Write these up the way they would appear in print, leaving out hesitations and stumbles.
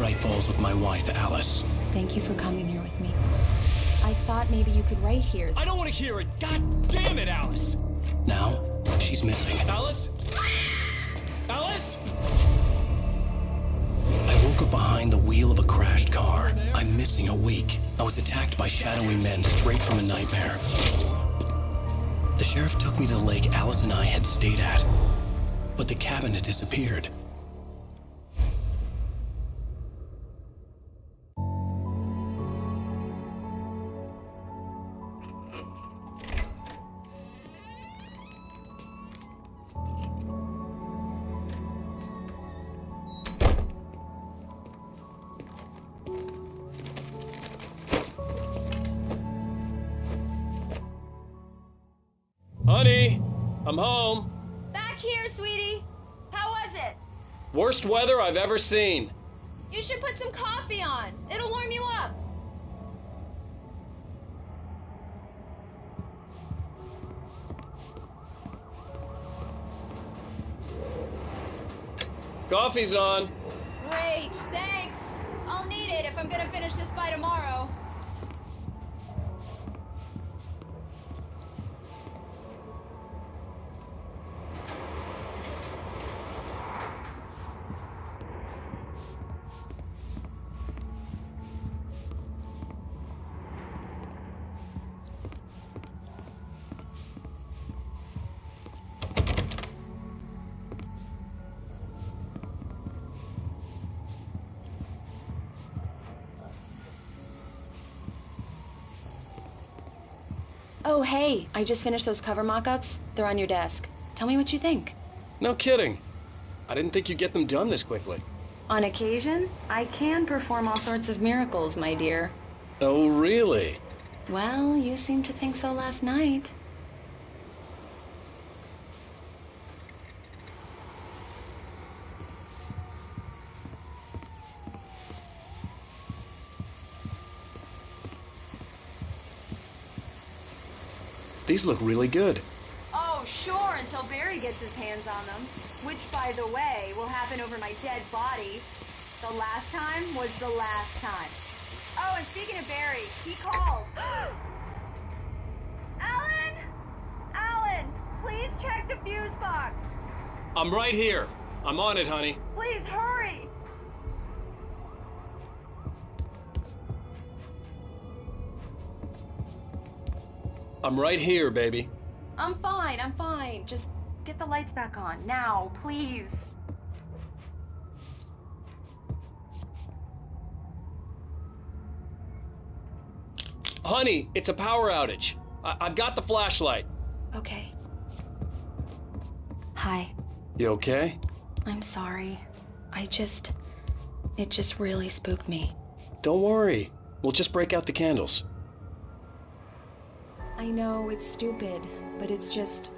Paradise Falls with my wife, Alice. Thank you for coming here with me. I thought maybe you could write here. I don't want to hear it! God damn it, Alice! Now, she's missing. Alice? Alice? I woke up behind the wheel of a crashed car. I'm missing a week. I was attacked by shadowy men straight from a nightmare. The sheriff took me to the lake Alice and I had stayed at, but the cabin had disappeared. Honey, I'm home. Back here, sweetie. How was it? Worst weather I've ever seen. You should put some coffee on. It'll warm you up. Coffee's on. Great, thanks. I'll need it if I'm gonna finish this by tomorrow. Oh, hey, I just finished those cover mock-ups. They're on your desk. Tell me what you think. No kidding. I didn't think you'd get them done this quickly. On occasion, I can perform all sorts of miracles, my dear. Oh, really? Well, you seemed to think so last night. These look really good. Oh, sure, until Barry gets his hands on them. Which, by the way, will happen over my dead body. The last time was the last time. Oh, and speaking of Barry, he called. Alan! Alan, please check the fuse box. I'm right here. I'm on it, honey. Please hurry. I'm right here, baby. I'm fine, I'm fine. Just get the lights back on. Now, please. Honey, it's a power outage. I've got the flashlight. Okay. Hi. You okay? I'm sorry. It just really spooked me. Don't worry. We'll just break out the candles. I know it's stupid, but it's just...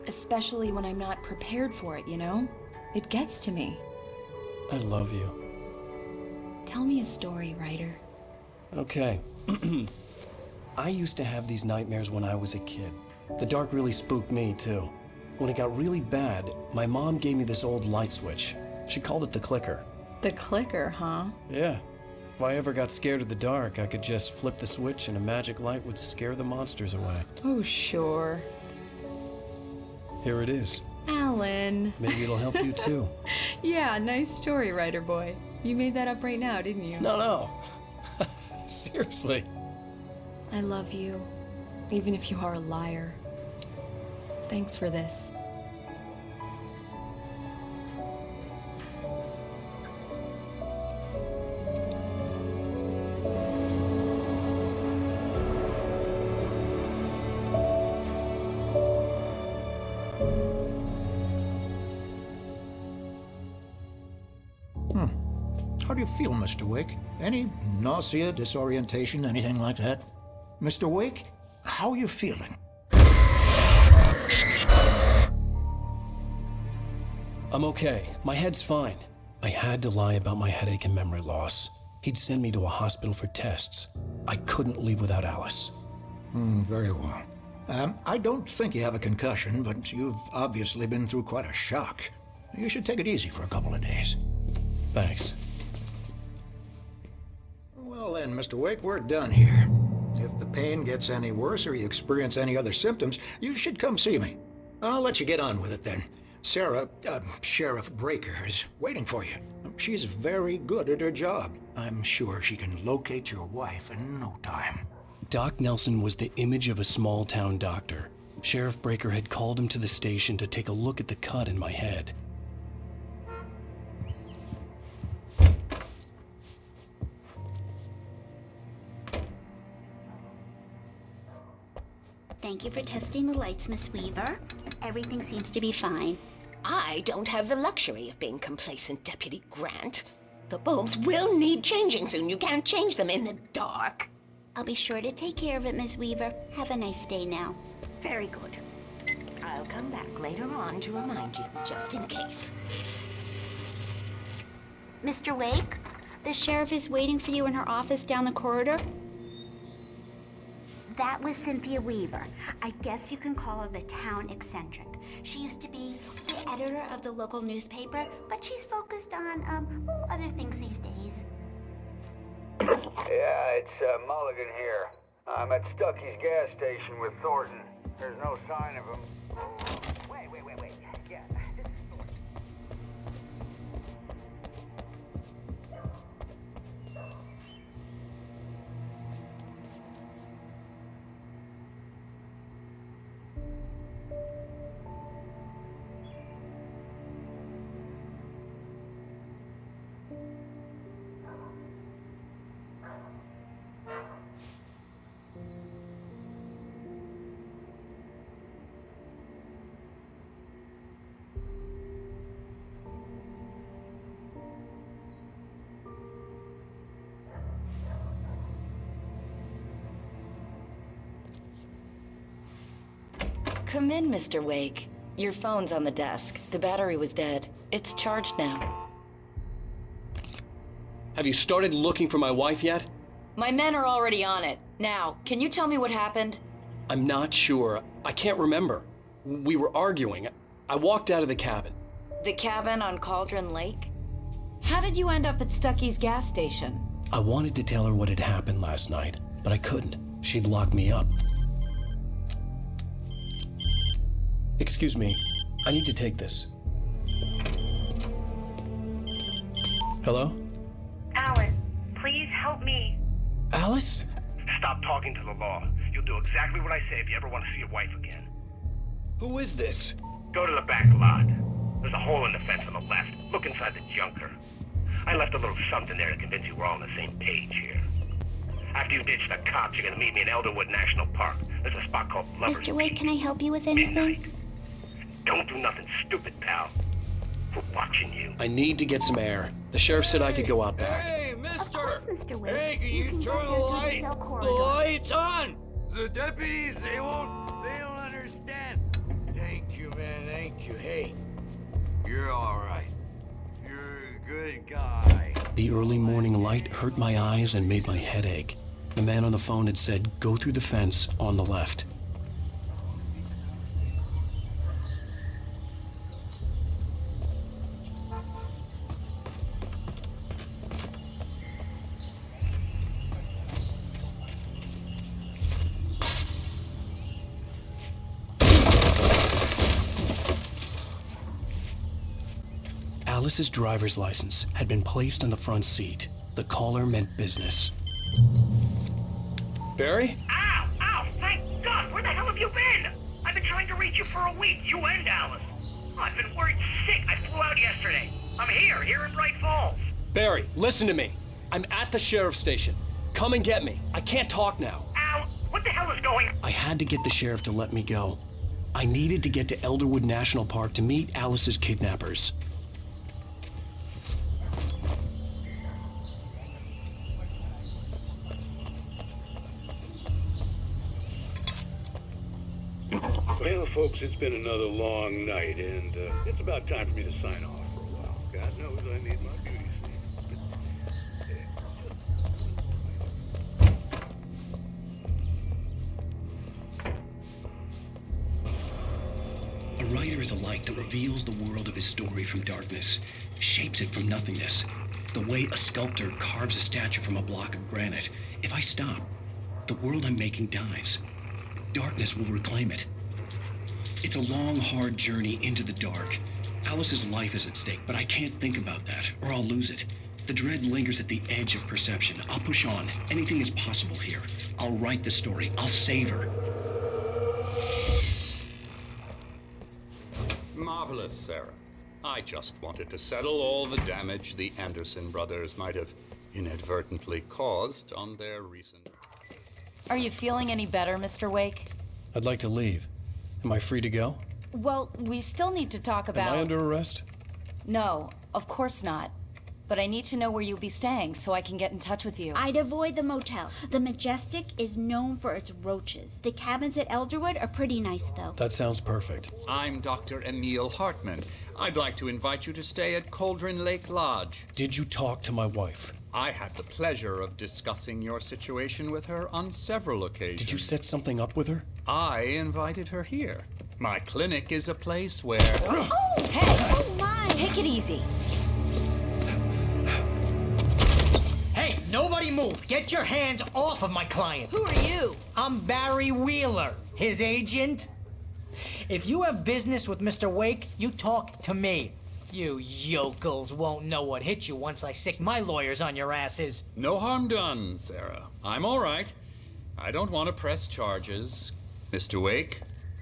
especially when I'm not prepared for it, you know? It gets to me. I love you. Tell me a story, writer. Okay. I used to have these nightmares when I was a kid. The dark really spooked me, too. When it got really bad, my mom gave me this old light switch. She called it the clicker. The clicker, huh? Yeah. If I ever got scared of the dark, I could just flip the switch and a magic light would scare the monsters away. Oh, sure. Here it is. Alan. Maybe it'll help you, too. Yeah, nice story, writer boy. You made that up right now, didn't you? No. Seriously. I love you, even if you are a liar. Thanks for this. How do you feel, Mr. Wake? Any nausea, disorientation, anything like that? Mr. Wake, how are you feeling? I'm okay. My head's fine. I had to lie about my headache and memory loss. He'd send me to a hospital for tests. I couldn't leave without Alice. Very well. I don't think you have a concussion, but you've obviously been through quite a shock. You should take it easy for a couple of days. Thanks. then, Mr. Wake, we're done here. If the pain gets any worse or you experience any other symptoms, you should come see me. I'll let you get on with it then. Sarah, Sheriff Breaker, is waiting for you. She's very good at her job. I'm sure she can locate your wife in no time. Doc Nelson was the image of a small-town doctor. Sheriff Breaker had called him to the station to take a look at the cut in my head. Thank you for testing the lights, Miss Weaver. Everything seems to be fine. I don't have the luxury of being complacent, Deputy Grant. The bulbs will need changing soon. You can't change them in the dark. I'll be sure to take care of it, Miss Weaver. Have a nice day now. Very good. I'll come back later on to remind you, just in case. Mr. Wake, the sheriff is waiting for you in her office down the corridor. That was Cynthia Weaver. I guess you can call her the town eccentric. She used to be the editor of the local newspaper, but she's focused on, other things these days. Yeah, it's Mulligan here. I'm at Stucky's gas station with Thornton. There's no sign of him. Wait. Yeah, this is Thornton. Come in, Mr. Wake. Your phone's on the desk. The battery was dead. It's charged now. Have you started looking for my wife yet? My men are already on it. Now, can you tell me what happened? I'm not sure. I can't remember. We were arguing. I walked out of the cabin. The cabin on Cauldron Lake? How did you end up at Stucky's gas station? I wanted to tell her what had happened last night, but I couldn't. She'd lock me up. Excuse me. I need to take this. Hello? Alice, please help me. Alice? Stop talking to the law. You'll do exactly what I say if you ever want to see your wife again. Who is this? Go to the back lot. There's a hole in the fence on the left. Look inside the junker. I left a little something there to convince you we're all on the same page here. After you ditch the cops, you're gonna meet me in Elderwood National Park. There's a spot called Lover's Mr. Wake, Peak. can I help you with anything? Midnight. Don't do nothing stupid, pal. We're watching you. I need to get some air. The sheriff said I could go out back. Hey, Of course, Mr. Wake. Hey, can you can go turn here the through light? cell The corridor. light's on! The deputies, they don't understand. Thank you, man, thank you. Hey, you're all right. You're a good guy. The early morning light hurt my eyes and made my head ache. The man on the phone had said, go through the fence on the left. Alice's driver's license had been placed on the front seat. The caller meant business. Barry? Ow! Ow! Thank God! Where the hell have you been? I've been trying to reach you for a week, you and Alice. I've been worried sick. I flew out yesterday. I'm here in Bright Falls. Barry, listen to me. I'm at the sheriff's station. Come and get me. I can't talk now. Ow! What the hell is going on? I had to get the sheriff to let me go. I needed to get to Elderwood National Park to meet Alice's kidnappers. Well, folks, it's been another long night, and it's about time for me to sign off for a while. God knows I need my beauty sleep. writer is a light that reveals the world of his story from darkness, shapes it from nothingness. The way a sculptor carves a statue from a block of granite. If I stop, the world I'm making dies. Darkness will reclaim it. It's a long, hard journey into the dark. Alice's life is at stake, but I can't think about that, or I'll lose it. The dread lingers at the edge of perception. I'll push on. Anything is possible here. I'll write the story. I'll save her. Marvelous, Sarah. I just wanted to settle all the damage the Anderson brothers might have inadvertently caused on their recent... Are you feeling any better, Mr. Wake? I'd like to leave. Am I free to go? Well, we still need to talk about... Am I under arrest? No, of course not. But I need to know where you'll be staying so I can get in touch with you. I'd avoid the motel. The Majestic is known for its roaches. The cabins at Elderwood are pretty nice, though. That sounds perfect. I'm Dr. Emil Hartman. I'd like to invite you to stay at Cauldron Lake Lodge. Did you talk to my wife? I had the pleasure of discussing your situation with her on several occasions. Did you set something up with her? I invited her here. My clinic is a place where... Oh! Hey! Oh, my! Take it easy. Hey, nobody move! Get your hands off of my client! Who are you? I'm Barry Wheeler, his agent. If you have business with Mr. Wake, you talk to me. You yokels won't know what hit you once I sick my lawyers on your asses. No harm done, Sarah. I'm all right. I don't want to press charges. Mr. Wake,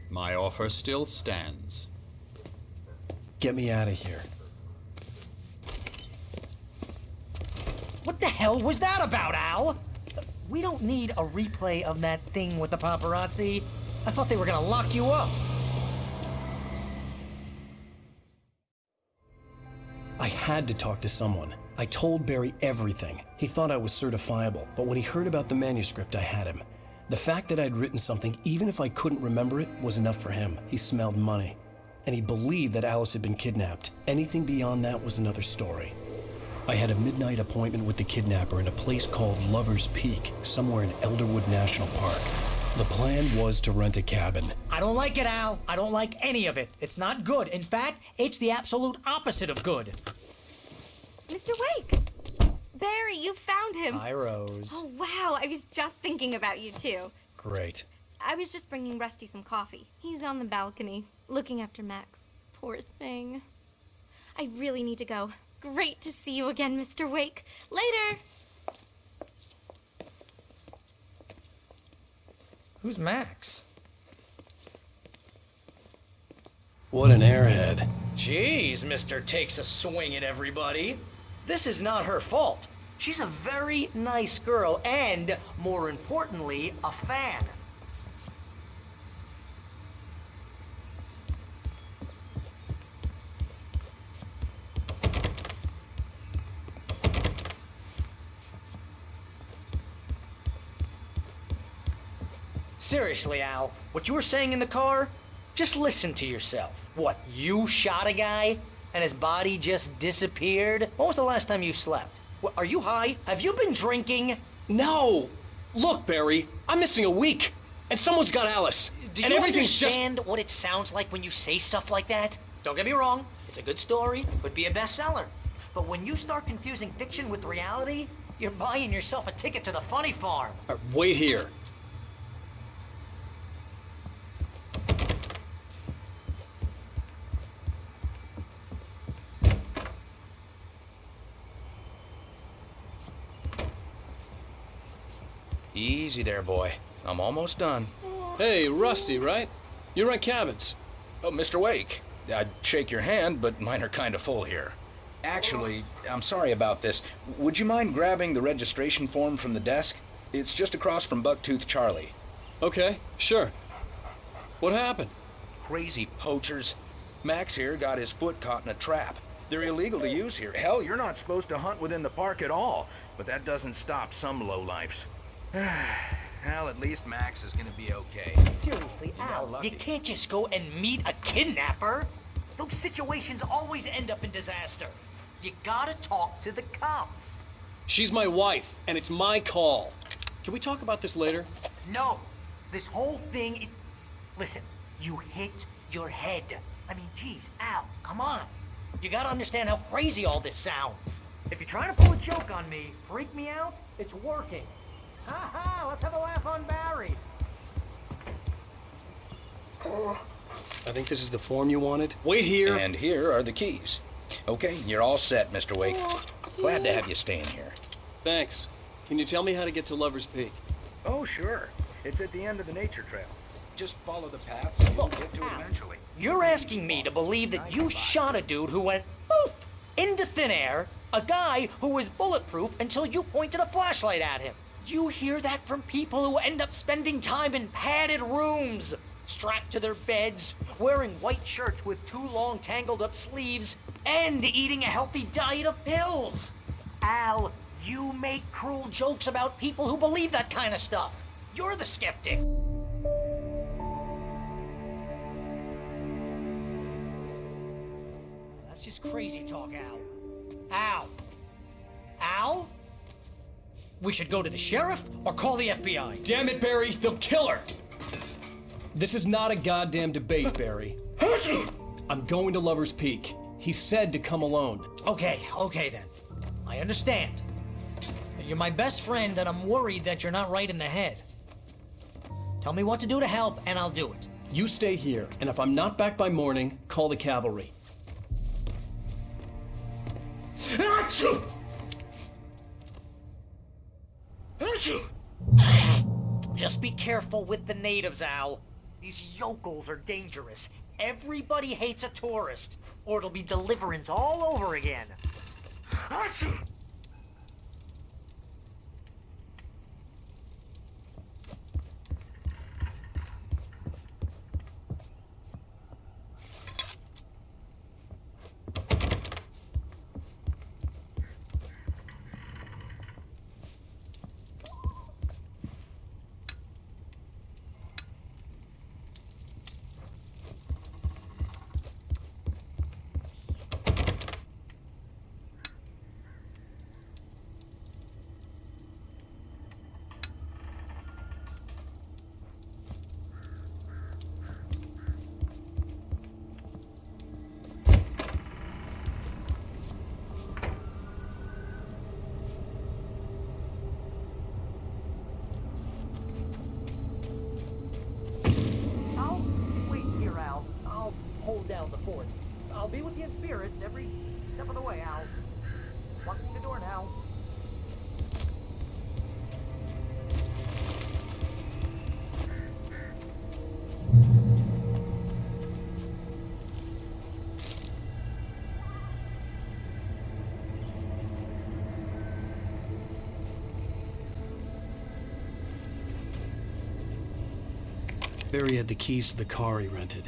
my offer still stands. Get me out of here. What the hell was that about, Al? We don't need a replay of that thing with the paparazzi. I thought they were gonna lock you up. I had to talk to someone. I told Barry everything. He thought I was certifiable, but when he heard about the manuscript, I had him. The fact that I'd written something, even if I couldn't remember it, was enough for him. He smelled money. And he believed that Alice had been kidnapped. Anything beyond that was another story. I had a midnight appointment with the kidnapper in a place called Lover's Peak, somewhere in Elderwood National Park. The plan was to rent a cabin. I don't like it, Al. I don't like any of it. It's not good. In fact, it's the absolute opposite of good. Mr. Wake! Barry, you found him. Hi, Rose. Oh, wow. I was just thinking about you, too. Great. I was just bringing Rusty some coffee. He's on the balcony, looking after Max. Poor thing. I really need to go. Great to see you again, Mr. Wake. Later! Who's Max? What an airhead. Jeez, Mr. Takes a swing at everybody. This is not her fault. She's a very nice girl and, more importantly, a fan. Seriously, Al, what you were saying in the car? Just listen to yourself. What, you shot a guy and his body just disappeared? When was the last time you slept? What, are you high? Have you been drinking? No! Look, Barry, I'm missing a week, and someone's got Alice. Do and you everything's understand what it sounds like when you say stuff like that? Don't get me wrong, it's a good story, could be a bestseller. But when you start confusing fiction with reality, you're buying yourself a ticket to the funny farm. Wait here. Easy there, boy. I'm almost done. Hey, Rusty, right? You rent cabins. Oh, Mr. Wake. I'd shake your hand, but mine are kind of full here. Actually, I'm sorry about this. Would you mind grabbing the registration form from the desk? It's just across from Bucktooth Charlie. Okay, sure. What happened? Crazy poachers. Max here got his foot caught in a trap. They're illegal to use here. Hell, you're not supposed to hunt within the park at all. But that doesn't stop some lowlifes. Well, at least Max is gonna be okay. Seriously, Al, you can't just go and meet a kidnapper. Those situations always end up in disaster. You gotta talk to the cops. She's my wife, and it's my call. Can we talk about this later? No, this whole thing, listen, you hit your head. I mean, geez, Al, come on. You gotta understand how crazy all this sounds. If you're trying to pull a joke on me, freak me out, it's working. Ha ha, let's have a laugh on Barry. I think this is the form you wanted. Wait here. And here are the keys. Okay, you're all set, Mr. Wake. Glad to have you staying here. Thanks. Can you tell me how to get to Lover's Peak? Oh, sure. It's at the end of the nature trail. Just follow the path and you'll get to it eventually. You're asking me to believe that you shot a dude who went poof into thin air, a guy who was bulletproof until you pointed a flashlight at him. You hear that from people who end up spending time in padded rooms, strapped to their beds, wearing white shirts with too long tangled up sleeves, and eating a healthy diet of pills. Al, you make cruel jokes about people who believe that kind of stuff. You're the skeptic. That's just crazy talk, Al. Al? Al? We should go to the sheriff or call the FBI. Damn it, Barry, they'll kill her! This is not a goddamn debate, Barry. I'm going to Lover's Peak. He said to come alone. Okay then. I understand. You're my best friend and I'm worried that you're not right in the head. Tell me what to do to help and I'll do it. You stay here, and if I'm not back by morning, call the cavalry. Just be careful with the natives, Al. These yokels are dangerous. Everybody hates a tourist, or it'll be Deliverance all over again. Down the fort. I'll be with you in spirit every step of the way, Al. Locking the door now. Barry had the keys to the car he rented.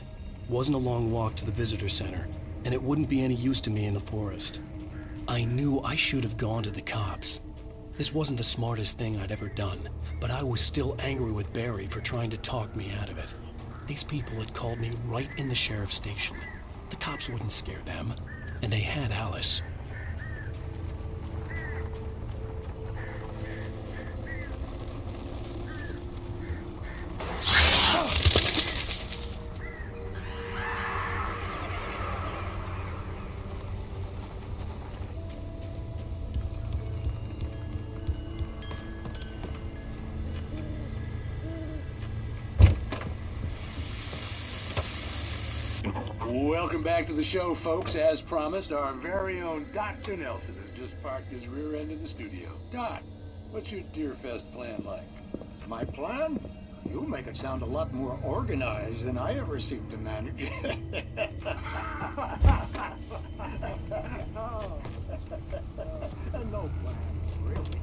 Wasn't a long walk to the visitor center, and it wouldn't be any use to me in the forest. I knew I should have gone to the cops. This wasn't the smartest thing I'd ever done, but I was still angry with Barry for trying to talk me out of it. These people had called me right in the sheriff's station. The cops wouldn't scare them, and they had Alice. Welcome back to the show, folks. As promised, our very own Dr. Nelson has just parked his rear end in the studio. Doc, what's your Deerfest plan like? My plan? You make it sound a lot more organized than I ever seem to manage. No plan, really.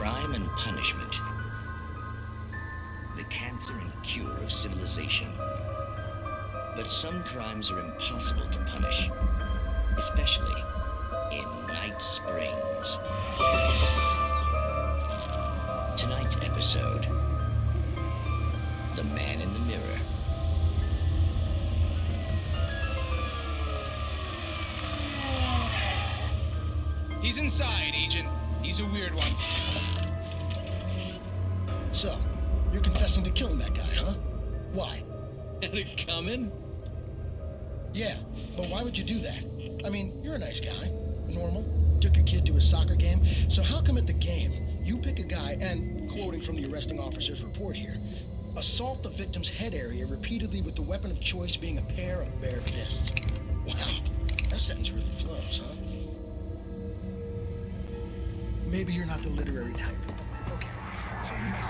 crime and punishment. The cancer and cure of civilization. But some crimes are impossible to punish, especially in Night Springs. Tonight's episode, The Man in the Mirror. He's inside, Agent. He's a weird one. So, you're confessing to killing that guy, huh? Why? Had it coming? Yeah, but why would you do that? I mean, you're a nice guy. Normal. Took your kid to a soccer game. So how come at the game, you pick a guy and, quoting from the arresting officer's report here, assault the victim's head area repeatedly with the weapon of choice being a pair of bare fists? Wow, that sentence really flows, huh? Maybe you're not the literary type. Okay, so you must...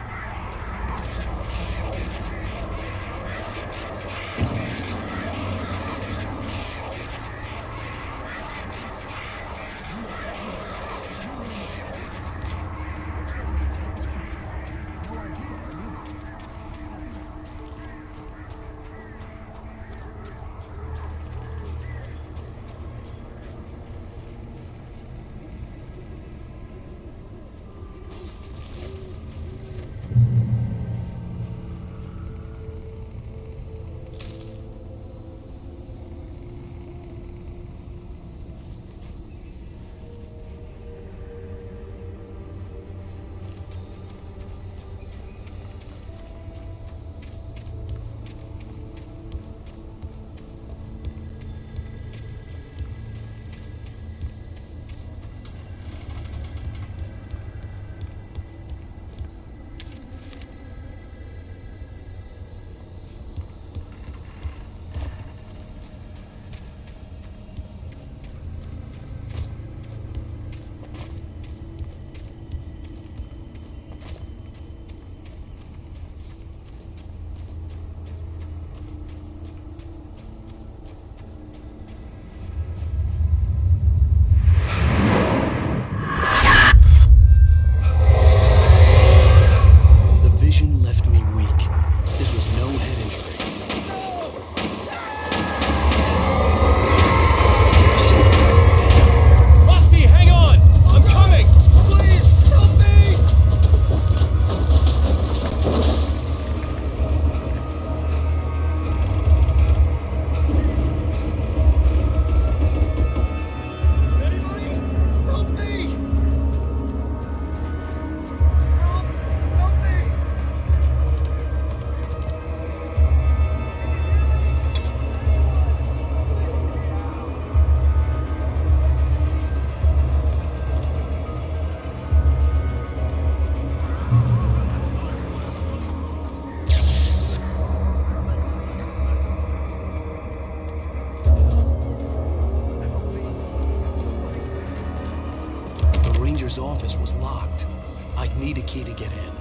Office was locked. I'd need a key to get in.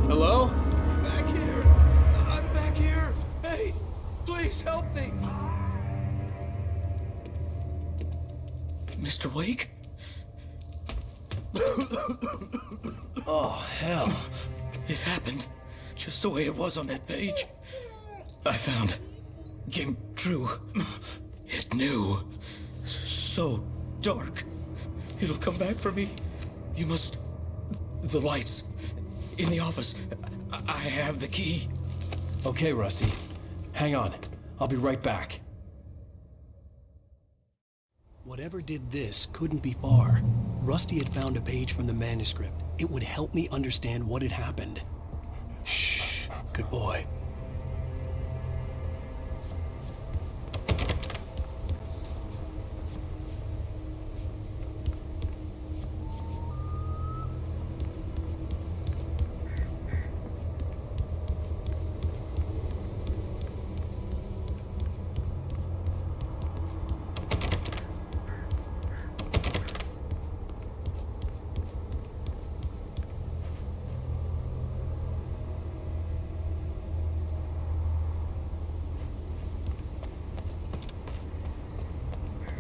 Hello? Back here! I'm back here! Hey, please help me! Mr. Wake? Oh, hell. It happened just the way it was on that page. I found. Came true. It knew. So dark. It'll come back for me. You must... The lights. In the office. I have the key. Okay, Rusty. Hang on. I'll be right back. Whatever did this couldn't be far. Rusty had found a page from the manuscript. It would help me understand what had happened. Shh. Good boy.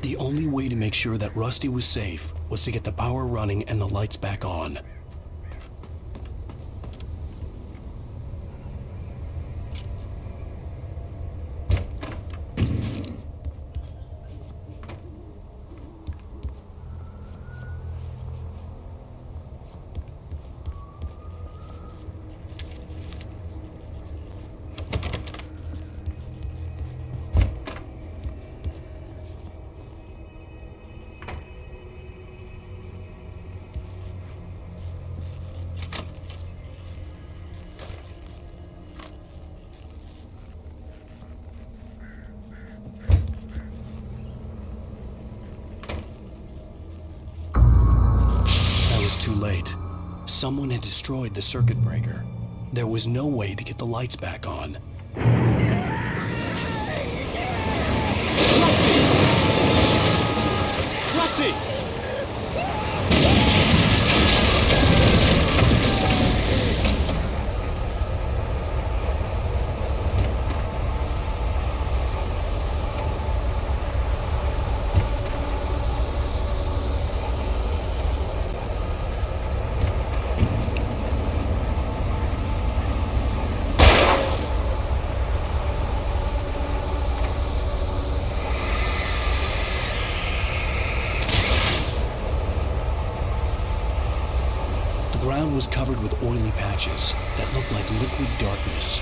The only way to make sure that Rusty was safe was to get the power running and the lights back on. Too late. Someone had destroyed the circuit breaker. There was no way to get the lights back on. Rusty! The ground was covered with oily patches that looked like liquid darkness.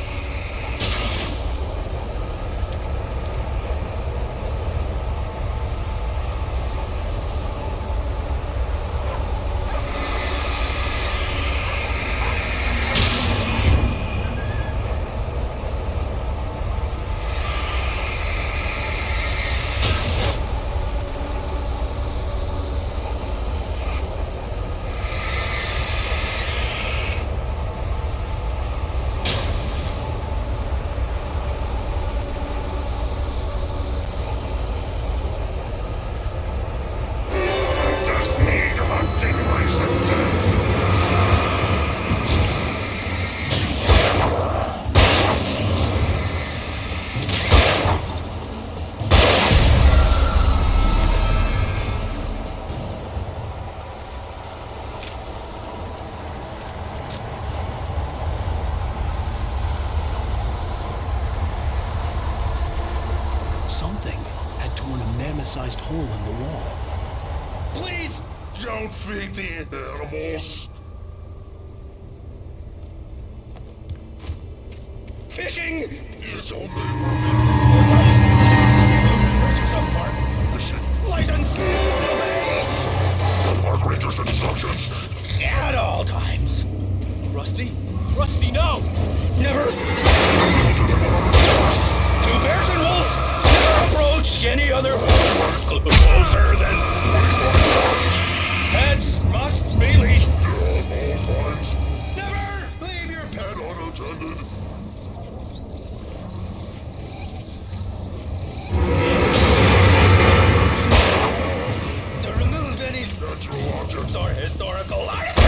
Something had torn a mammoth-sized hole in the wall. Please don't feed the animals. Fishing is only Rangers of Park. License. Obey. The Park Rangers' instructions. At all times. Rusty? Rusty, no! Never. Two bears and wolves never approached any other closer than 24 hours. Pets must be leashed. Never leave your pet unattended. To remove any natural objects or historical artifacts.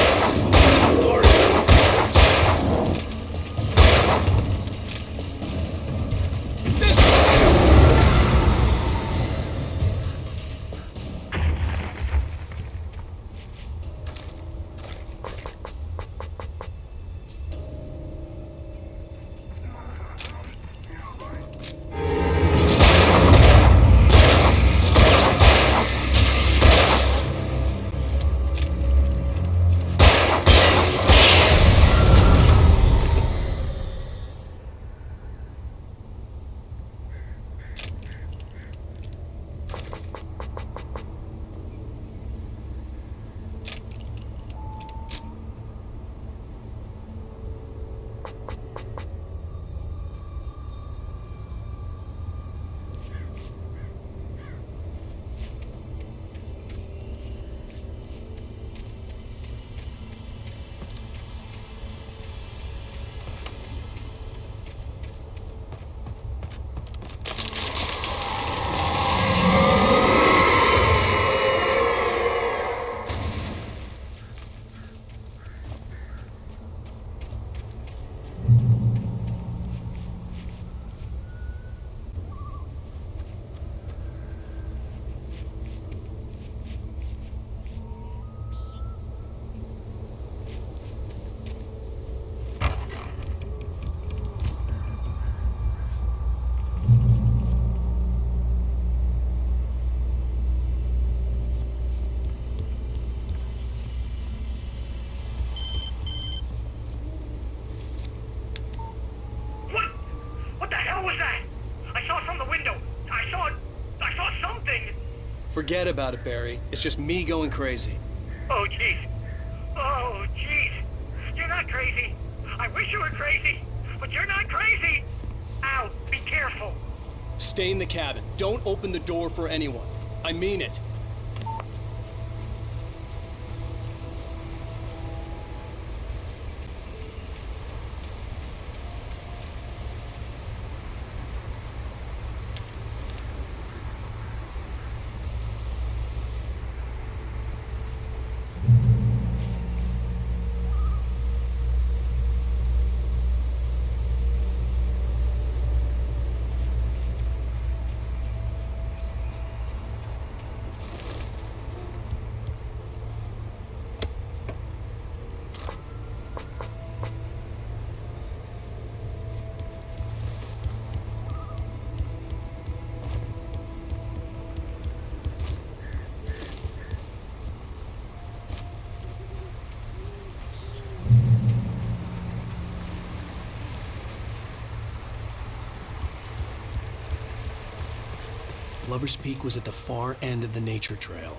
Forget about it, Barry. It's just me going crazy. Oh, jeez. Oh, jeez. You're not crazy. I wish you were crazy, but you're not crazy. Al, be careful. Stay in the cabin. Don't open the door for anyone. I mean it. Lover's Peak was at the far end of the nature trail.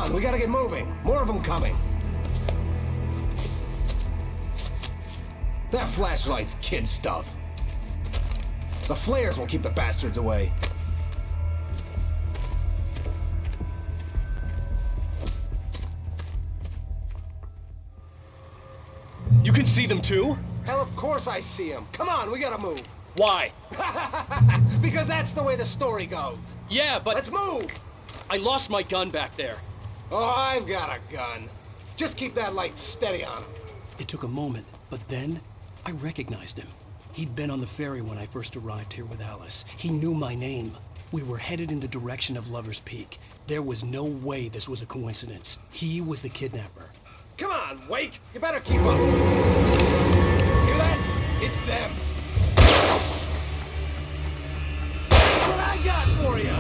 on, we gotta get moving. More of them coming. That flashlight's kid stuff. The flares will keep the bastards away. You can see them too? Hell, of course I see them. Come on, we gotta move. Why? Because that's the way the story goes. Yeah, but... Let's move! I lost my gun back there. Oh, I've got a gun. Just keep that light steady on him. It took a moment, but then I recognized him. He'd been on the ferry when I first arrived here with Alice. He knew my name. We were headed in the direction of Lover's Peak. There was no way this was a coincidence. He was the kidnapper. Come on, Wake! You better keep up! Hear that? It's them! That's what I got for you!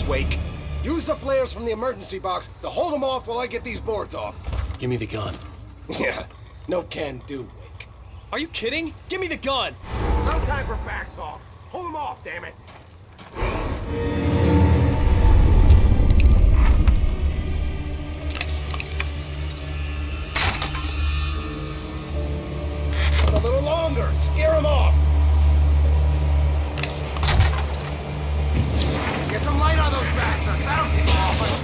Wake. Use the flares from the emergency box to hold them off while I get these boards off. Give me the gun. Yeah, no can do, Wake. Are you kidding? Give me the gun! No time for back talk. Hold them off, damn it. A little longer. Scare them off. Get some light on those bastards. That'll keep them off us.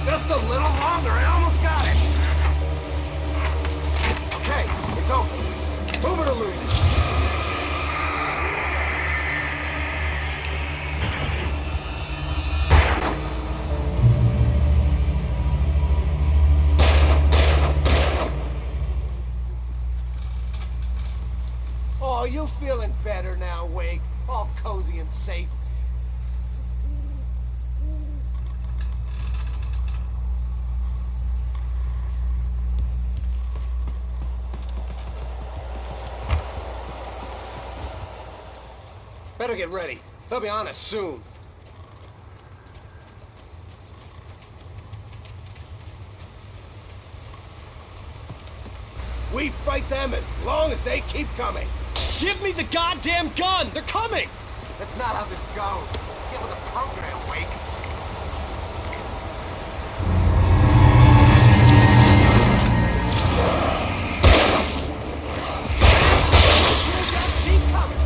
Just a little longer. I almost got it. Okay, it's open. Move it or lose it. Oh, you feeling better now, Wake? All cozy and safe. Better get ready. They'll be on us soon. We fight them as long as they keep coming. Give me the goddamn gun! They're coming! That's not how this goes. Get with the program, Wake. Keep coming.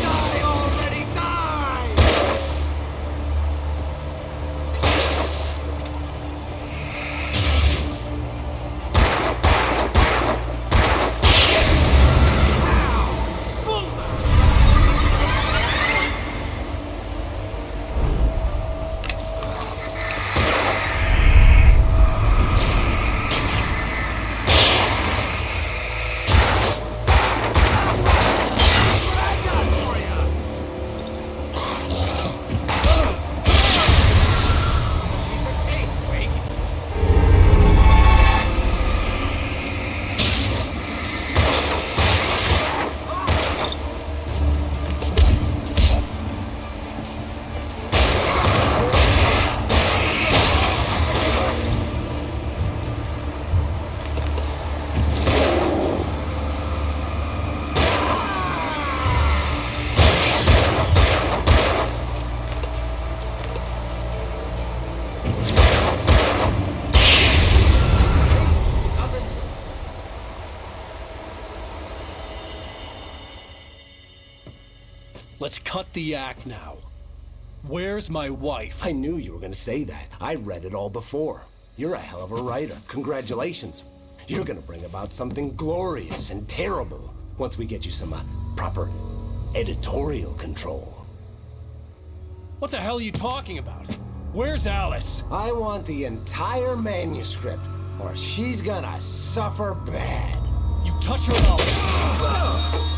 Die already, die! Let's cut the act now. Where's my wife? I knew you were gonna say that. I read it all before. You're a hell of a writer. Congratulations. You're gonna bring about something glorious and terrible once we get you some proper editorial control. What the hell are you talking about? Where's Alice? I want the entire manuscript, or she's gonna suffer bad. You touch her and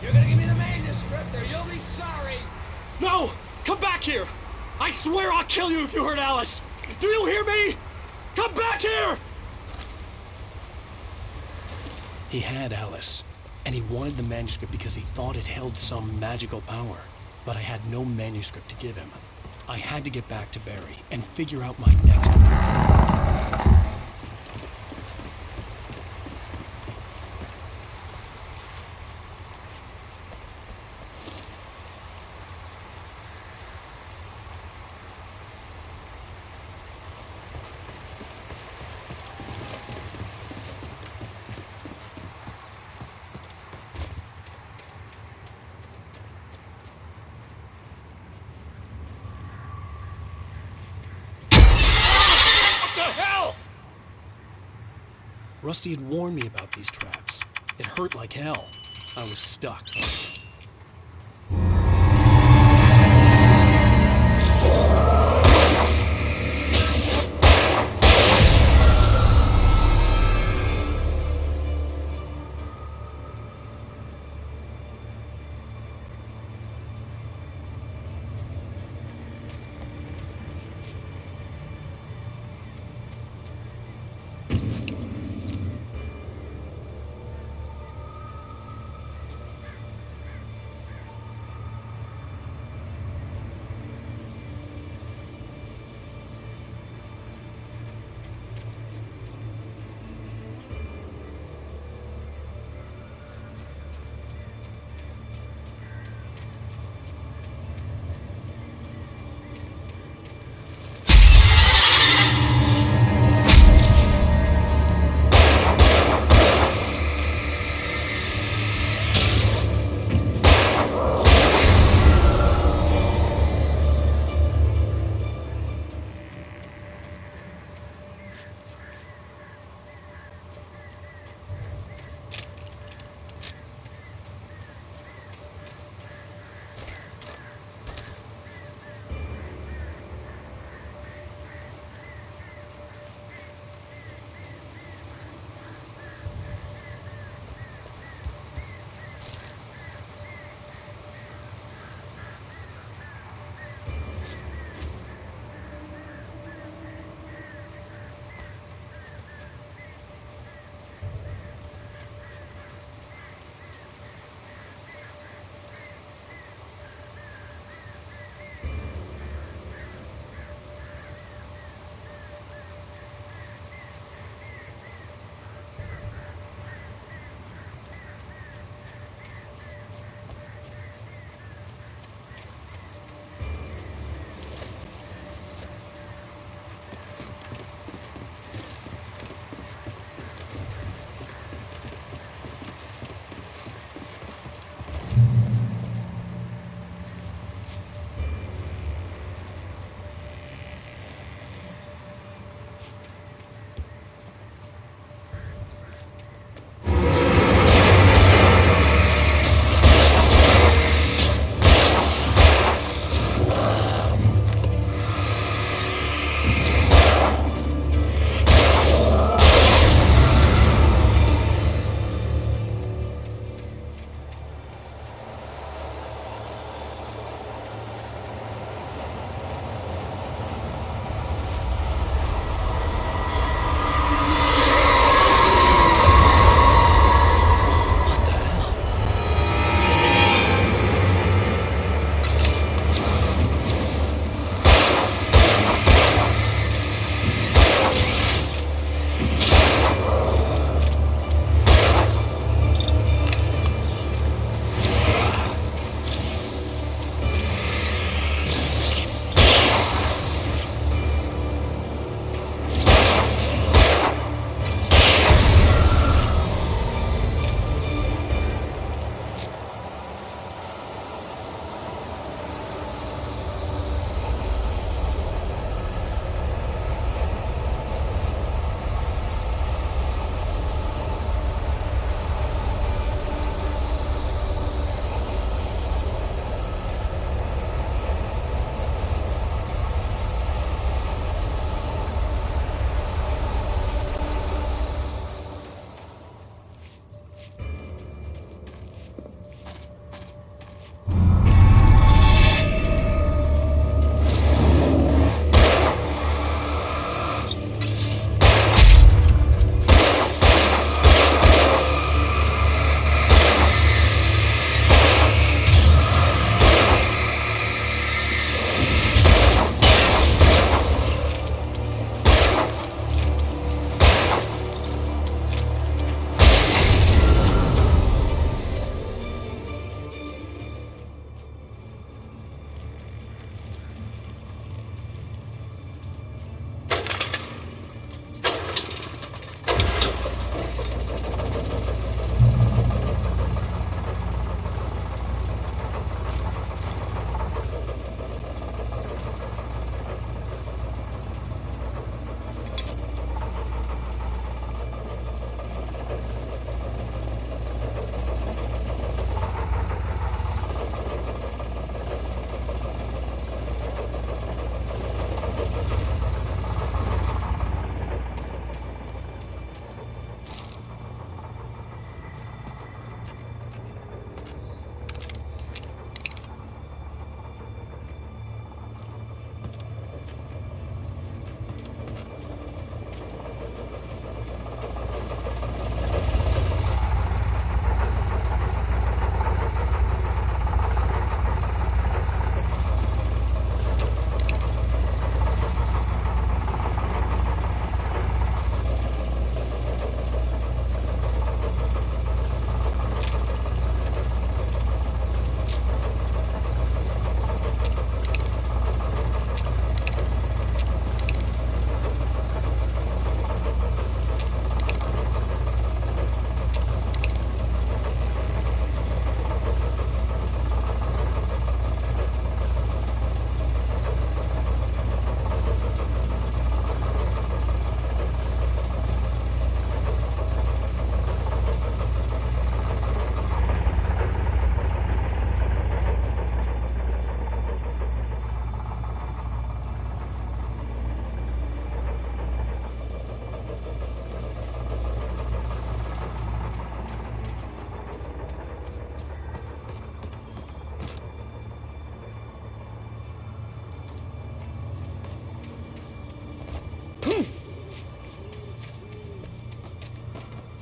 You're gonna give me the manuscript, or you'll be sorry. No! Come back here! I swear I'll kill you if you hurt Alice! Do you hear me? Come back here! He had Alice, and he wanted the manuscript because he thought it held some magical power. But I had no manuscript to give him. I had to get back to Barry and figure out my next move. Rusty had warned me about these traps. It hurt like hell. I was stuck.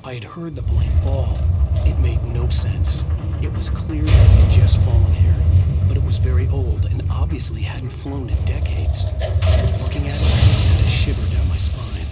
I had heard the plane fall. It made no sense. It was clear that it had just fallen here, but it was very old and obviously hadn't flown in decades. Looking at it, I sent a shiver down my spine.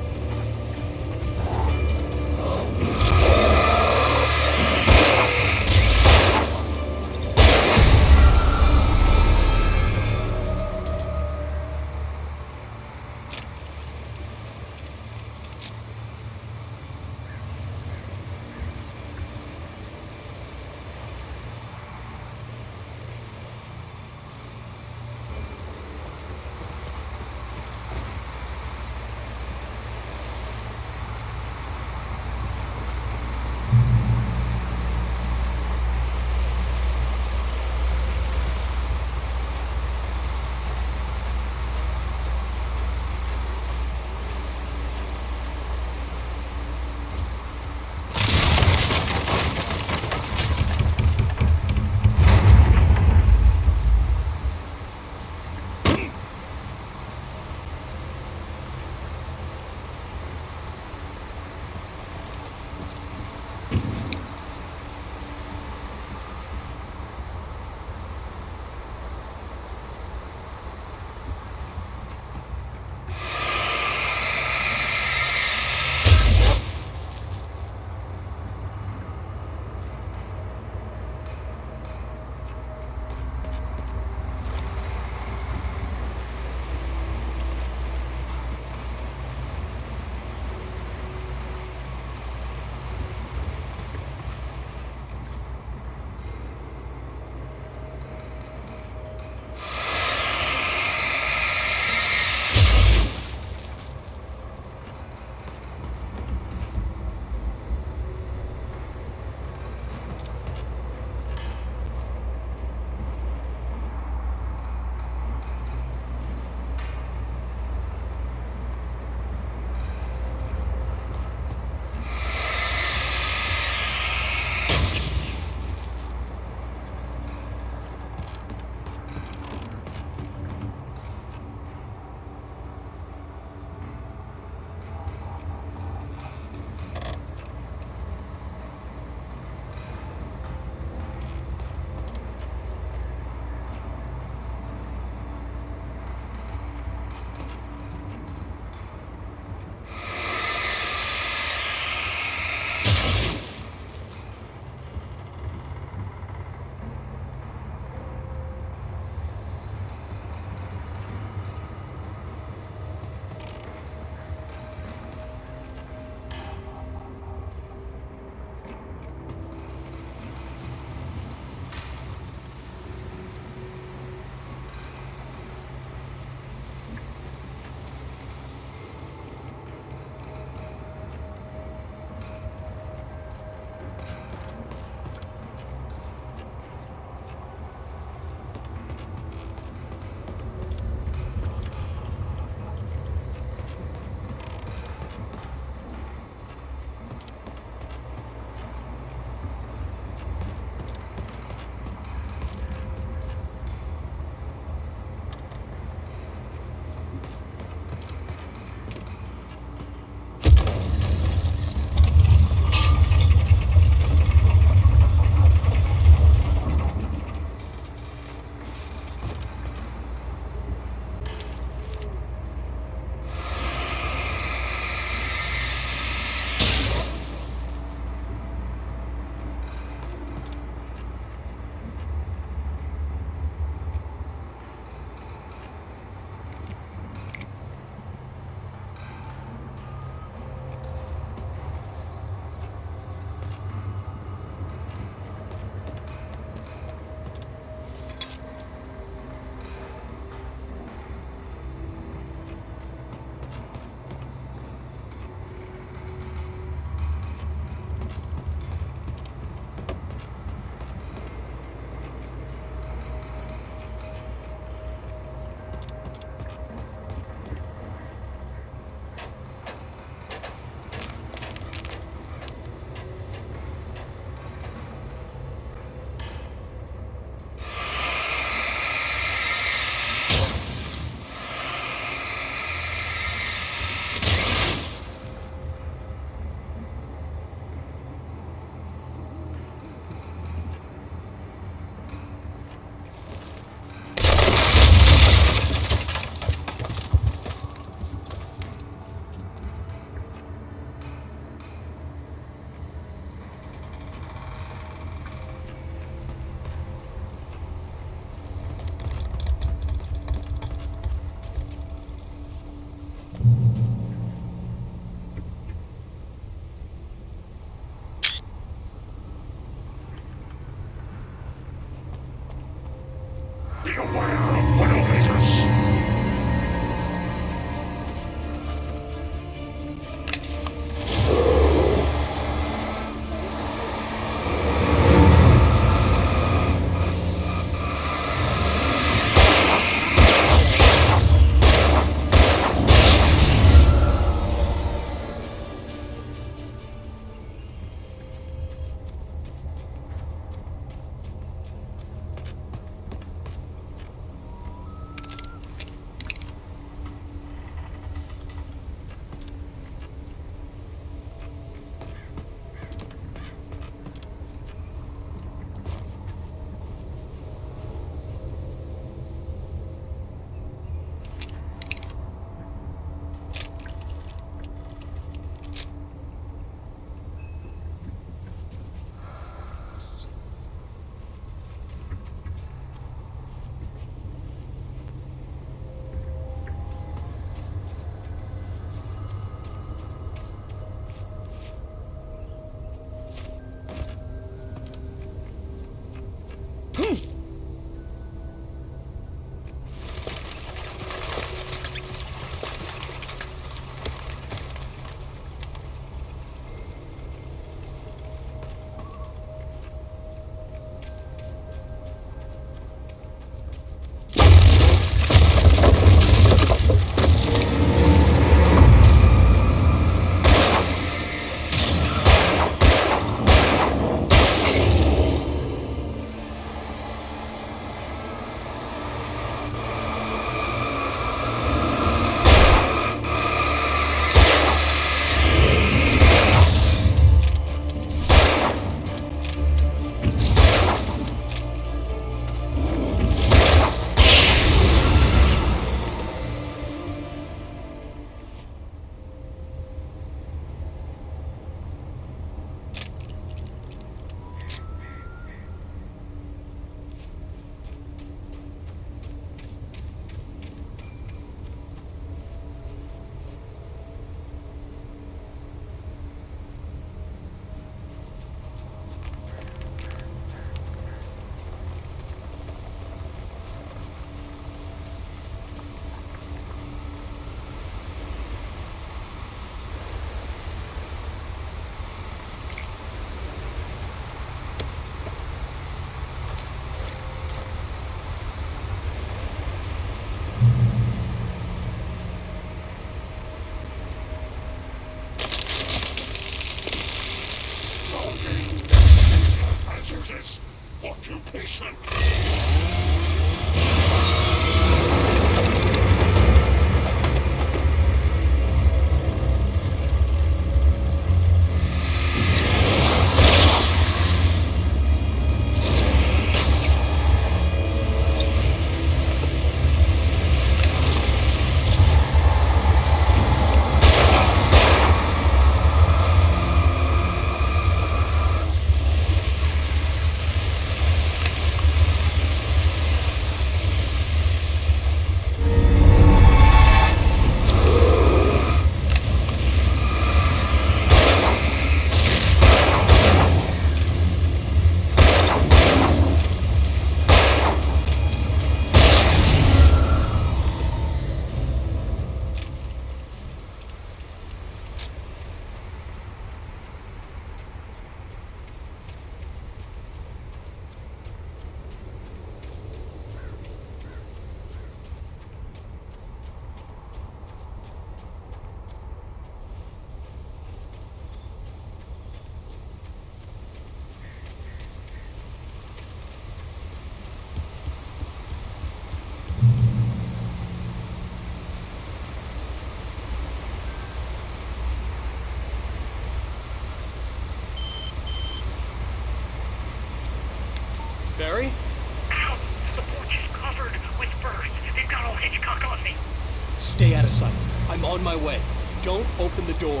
Stay out of sight. I'm on my way. Don't open the door.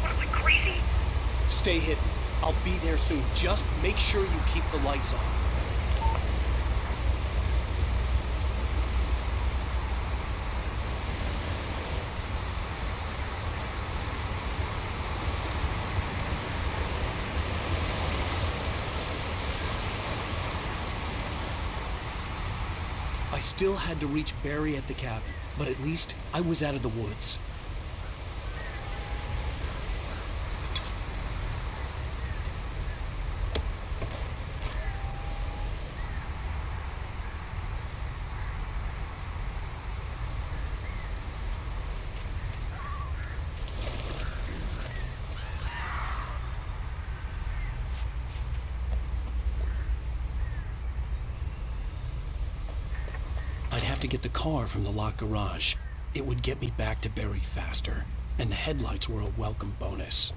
What, am I crazy? Stay hidden. I'll be there soon. Just make sure you keep the lights on. I still had to reach Barry at the cabin, but at least I was out of the woods. I'd have to get the car from the locked garage. It would get me back to Barry faster, and the headlights were a welcome bonus.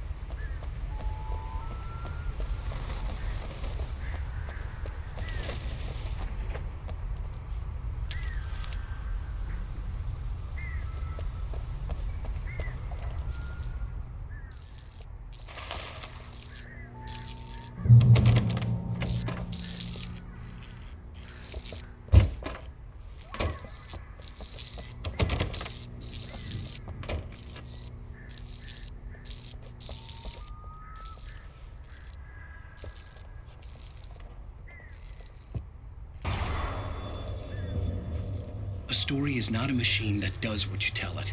A story is not a machine that does what you tell it.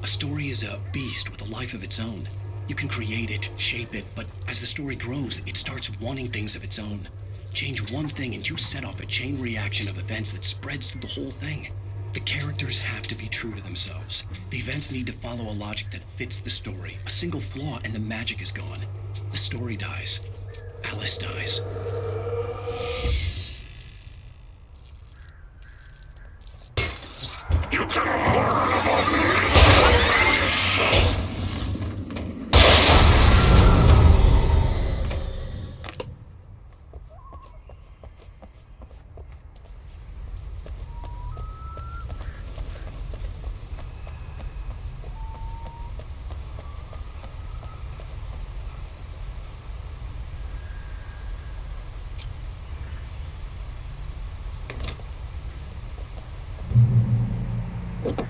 A story is a beast with a life of its own. You can create it, shape it, but as the story grows, it starts wanting things of its own. Change one thing and you set off a chain reaction of events that spreads through the whole thing. The characters have to be true to themselves. The events need to follow a logic that fits the story. A single flaw and the magic is gone. The story dies. Alice dies. You can afford it. You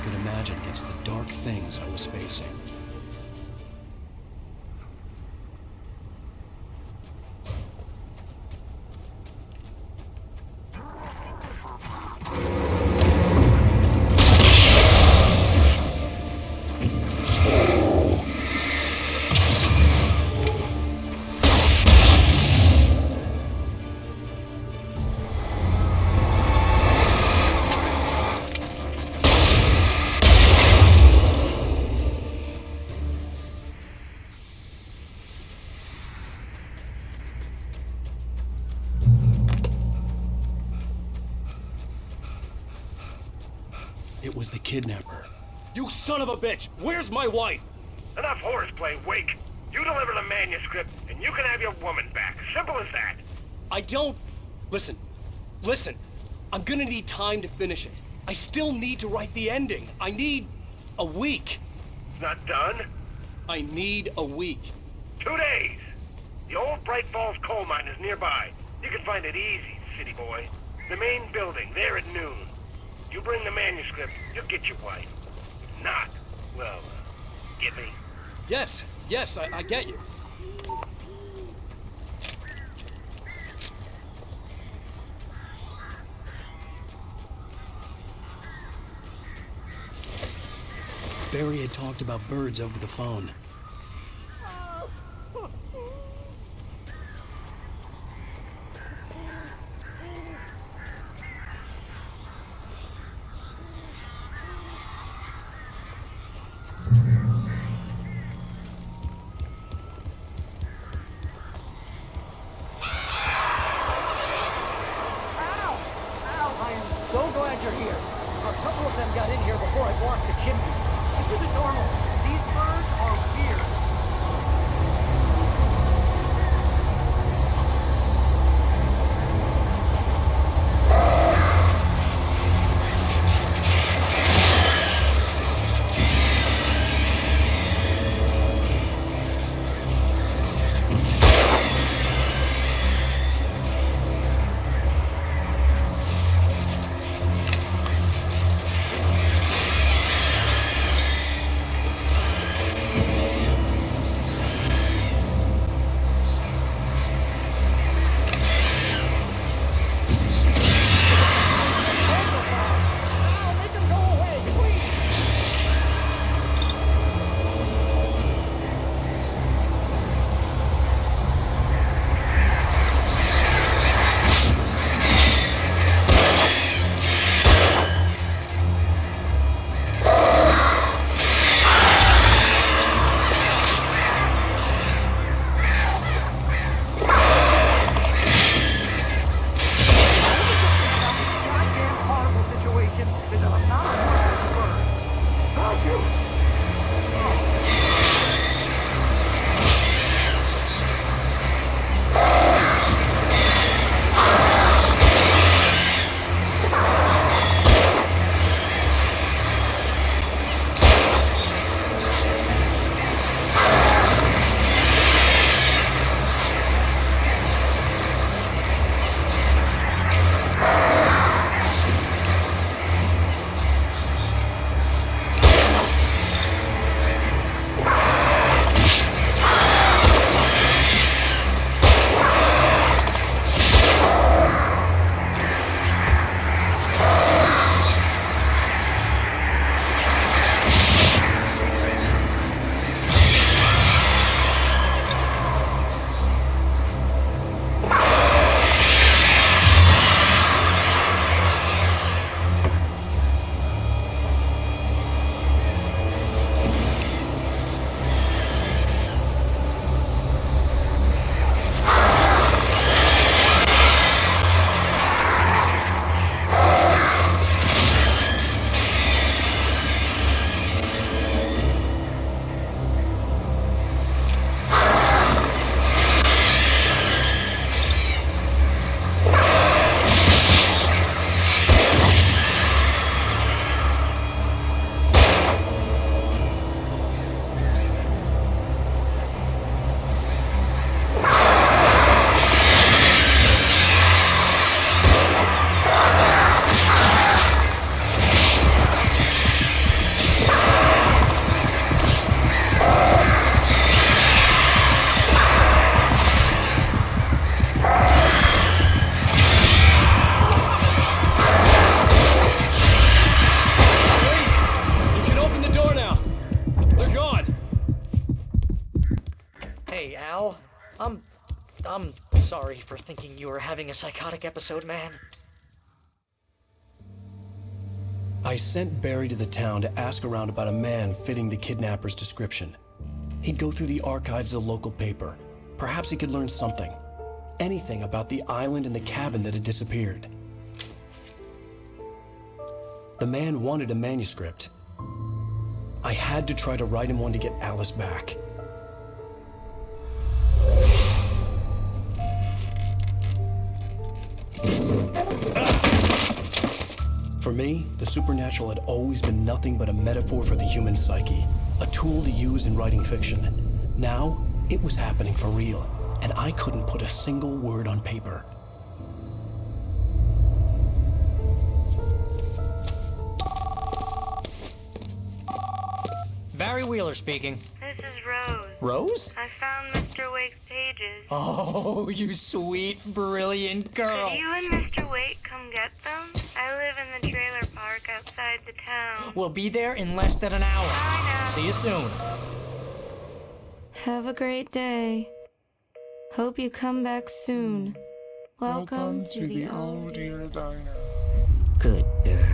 could imagine against the dark things I was facing. It was the kidnapper. You son of a bitch! Where's my wife? Enough horseplay, Wake. You deliver the manuscript, and you can have your woman back. Simple as that. I don't... Listen. I'm gonna need time to finish it. I still need to write the ending. I need a week. It's not done? I need a week. 2 days. The old Bright Falls coal mine is nearby. You can find it easy, city boy. The main building, there at noon. You bring the manuscript, you'll get your wife. If not, well, get me? Yes, I get you. Barry had talked about birds over the phone. So glad you're here. A couple of them got in here before I blocked the chimney. This isn't normal. These birds are weird. I'm sorry for thinking you were having a psychotic episode, man. I sent Barry to the town to ask around about a man fitting the kidnapper's description. He'd go through the archives of the local paper. Perhaps he could learn something. Anything about the island and the cabin that had disappeared. The man wanted a manuscript. I had to try to write him one to get Alice back. For me, the supernatural had always been nothing but a metaphor for the human psyche, a tool to use in writing fiction. Now, it was happening for real, and I couldn't put a single word on paper. Barry Wheeler speaking. This is Rose. Rose? I found Mr. Wake's pages. Oh, you sweet, brilliant girl. Could you and Mr. Wake come get them? I live in the trailer park outside the town. We'll be there in less than an hour. Bye now. See you soon. Have a great day. Hope you come back soon. Welcome to the Old Deer Diner. Good girl.